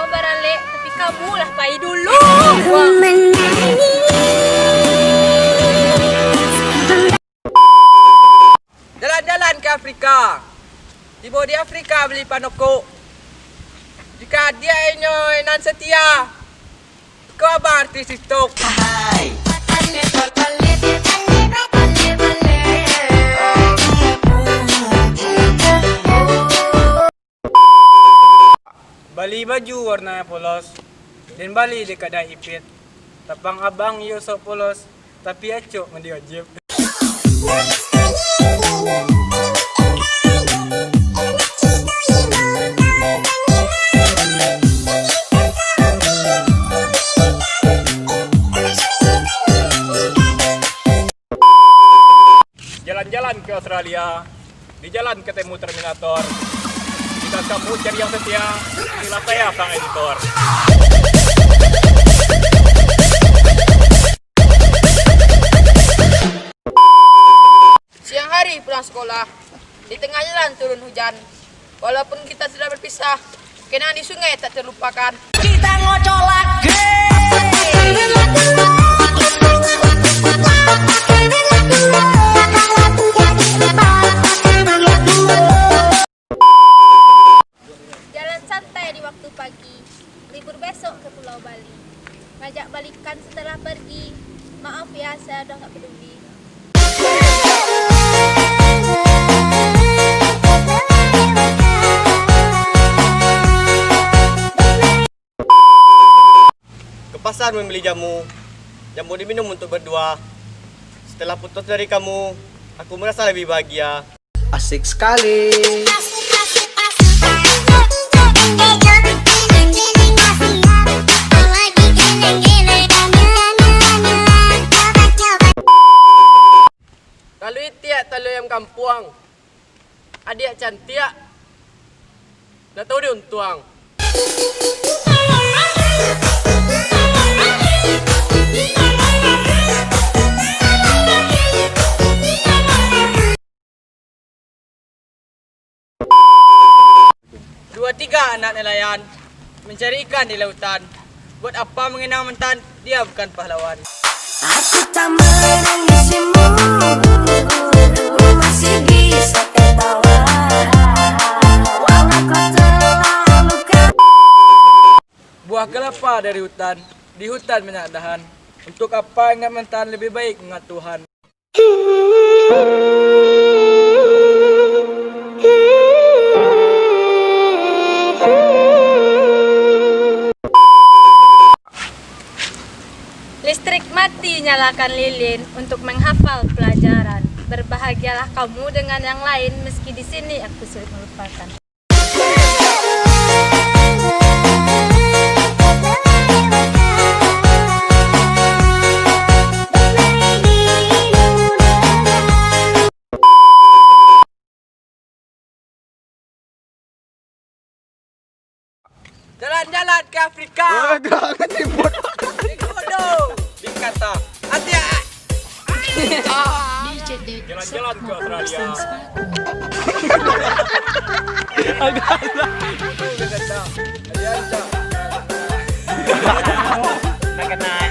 mau barale, tapi kamu lah pergi dulu. Jalan-jalan ke Afrika. Tiba di Afrika beli panoko. Jika dia ini nan setia, kau abang artis TikTok. Bali baju warna polos, dan bali dekat dah ipit. Tapang abang yo sok polos, tapi acok mandi wajib. Jalan-jalan ke Australia, di jalan ketemu Terminator. Jika kamu cari yang setia, inilah saya sang editor. Siang hari pulang sekolah, di tengah jalan turun hujan. Walaupun kita sudah berpisah, kenangan di sungai tak terlupakan. Kita ngocol lagi. Jalan santai di waktu pagi, libur besok ke Pulau Bali. Ngajak balikan setelah pergi, maaf ya saya udah gak peduli. Ke pasar membeli jamu. Jamu diminum untuk berdua. Setelah putus dari kamu, aku merasa lebih bahagia. Asik sekali. Kalau tiak talo yang kampuang, adik cantik, dah tahu dia untuang. Dua tiga anak nelayan mencari ikan di lautan. Buat apa mengenang mantan? Dia bukan pahlawan. Aku tak menangisimu, masih bisa ketawa. Walau kau telah luka. Buah kelapa dari hutan, di hutan banyak dahan. Untuk apa ingat mantan, lebih baik ingat Tuhan. Listrik mati, nyalakan lilin untuk menghafal pelajaran. Berbahagialah kamu dengan yang lain, meski di sini aku sulit melupakan. Jalan-jalan ke Afrika. Di kata Atia. Jalan-jalan ke Australia. Agak. Nak kena.